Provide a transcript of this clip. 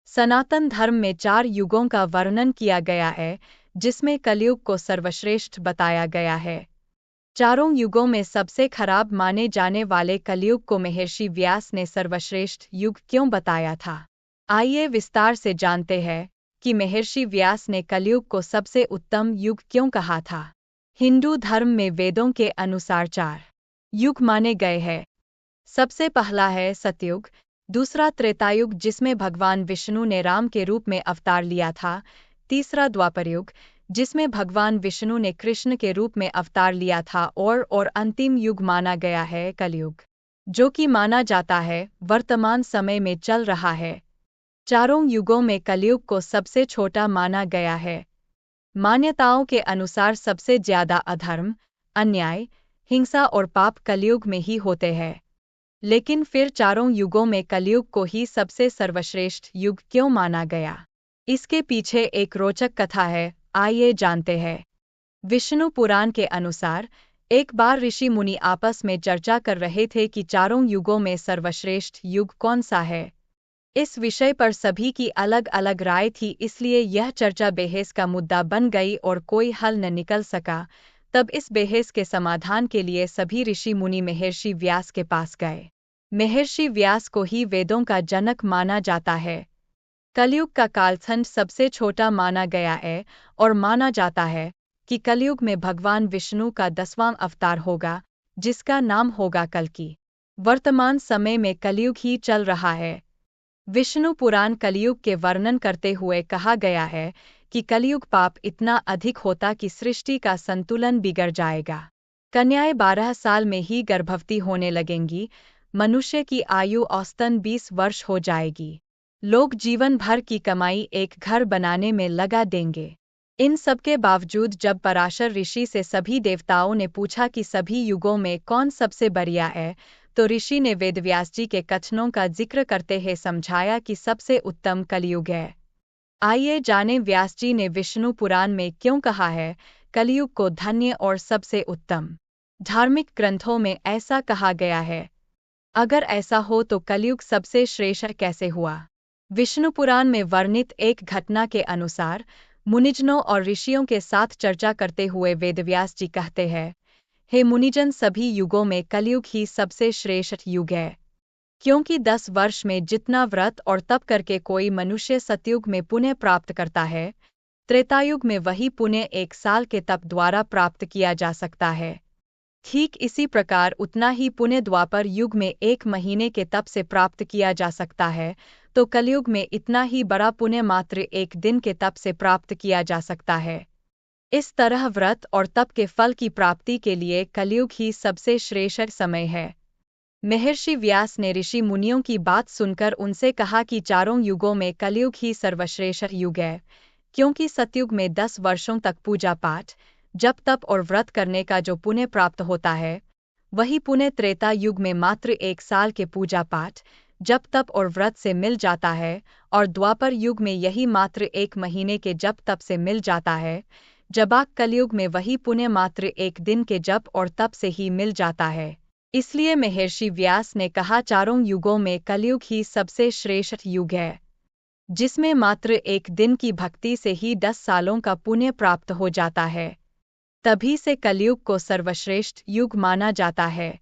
सनातन धर्म में 4 युगों का वर्णन किया गया है, जिसमें कलयुग को सर्वश्रेष्ठ बताया गया है। चारों युगों में सबसे खराब माने जाने वाले कलयुग को महर्षि व्यास ने सर्वश्रेष्ठ युग क्यों बताया था। आइए विस्तार से जानते हैं कि महर्षि व्यास ने कलयुग को सबसे उत्तम युग क्यों कहा था। हिंदू धर्म में वेदों के अनुसार 4 युग माने गए हैं। सबसे पहला है सतयुग, दूसरा त्रेतायुग जिसमें भगवान विष्णु ने राम के रूप में अवतार लिया था, तीसरा द्वापर युग जिसमें भगवान विष्णु ने कृष्ण के रूप में अवतार लिया था, और अंतिम युग माना गया है कलयुग, जो कि माना जाता है वर्तमान समय में चल रहा है। चारों युगों में कलयुग को सबसे छोटा माना गया है। मान्यताओं के अनुसार सबसे ज्यादा अधर्म, अन्याय, हिंसा और पाप कलयुग में ही होते हैं। लेकिन फिर चारों युगों में कलयुग को ही सबसे सर्वश्रेष्ठ युग क्यों माना गया? इसके पीछे एक रोचक कथा है, आइए जानते हैं। विष्णु पुराण के अनुसार एक बार ऋषि मुनि आपस में चर्चा कर रहे थे कि चारों युगों में सर्वश्रेष्ठ युग कौन सा है। इस विषय पर सभी की अलग अलग राय थी, इसलिए यह चर्चा बहस का मुद्दा बन गई और कोई हल न निकल सका। तब इस बहस के समाधान के लिए सभी ऋषि मुनि महर्षि व्यास के पास गए। महर्षि व्यास को ही वेदों का जनक माना जाता है। कलयुग का कालखंड सबसे छोटा माना गया है और माना जाता है कि कलयुग में भगवान विष्णु का 10वां अवतार होगा, जिसका नाम होगा कल्कि। वर्तमान समय में कलयुग ही चल रहा है। विष्णु पुराण कलयुग के वर्णन करते हुए कहा गया है कि कलयुग पाप इतना अधिक होता कि सृष्टि का संतुलन बिगड़ जाएगा। कन्याएं 12 साल में ही गर्भवती होने लगेंगी, मनुष्य की आयु औसतन 20 वर्ष हो जाएगी। लोग जीवन भर की कमाई एक घर बनाने में लगा देंगे। इन सब के बावजूद जब पराशर ऋषि से सभी देवताओं ने पूछा कि सभी युगों में कौन सबसे बढ़िया है, तो ऋषि ने वेदव्यास जी के कथनों का जिक्र करते हुए समझाया कि सबसे उत्तम कलयुग है। आइए जानें व्यास जी ने विष्णु पुराण में क्यों कहा है कलयुग को धन्य और सबसे उत्तम। धार्मिक ग्रंथों में ऐसा कहा गया है। अगर ऐसा हो तो कलयुग सबसे श्रेष्ठ कैसे हुआ? विष्णु पुराण में वर्णित एक घटना के अनुसार मुनिजनों और ऋषियों के साथ चर्चा करते हुए वेदव्यास जी कहते हैं, हे मुनिजन, सभी युगों में कलयुग ही सबसे श्रेष्ठ युग है, क्योंकि 10 वर्ष में जितना व्रत और तप करके कोई मनुष्य सतयुग में पुण्य प्राप्त करता है, त्रेतायुग में वही पुण्य 1 साल के तप द्वारा प्राप्त किया जा सकता है। ठीक इसी प्रकार उतना ही पुण्य द्वापर युग में 1 महीने के तप से प्राप्त किया जा सकता है, तो कलयुग में इतना ही बड़ा पुण्य मात्र 1 दिन के तप से प्राप्त किया जा सकता है। इस तरह व्रत और तप के फल की प्राप्ति के लिए कलयुग ही सबसे श्रेष्ठ समय है। महर्षि व्यास ने ऋषि मुनियों की बात सुनकर उनसे कहा कि चारों युगों में कलयुग ही सर्वश्रेष्ठ युग है, क्योंकि सतयुग में 10 वर्षों तक पूजा पाठ, जप तप और व्रत करने का जो पुण्य प्राप्त होता है, वही पुण्य त्रेता युग में मात्र 1 साल के पूजा पाठ, जप तप और व्रत से मिल जाता है, और द्वापर युग में यही मात्र 1 महीने के जप तप से मिल जाता है, जबकि कलयुग में वही पुण्य मात्र 1 दिन के जप और तप से ही मिल जाता है। इसलिए महर्षि व्यास ने कहा चारों युगों में कलयुग ही सबसे श्रेष्ठ युग है, जिसमें मात्र 1 दिन की भक्ति से ही 10 सालों का पुण्य प्राप्त हो जाता है। तभी से कलयुग को सर्वश्रेष्ठ युग माना जाता है।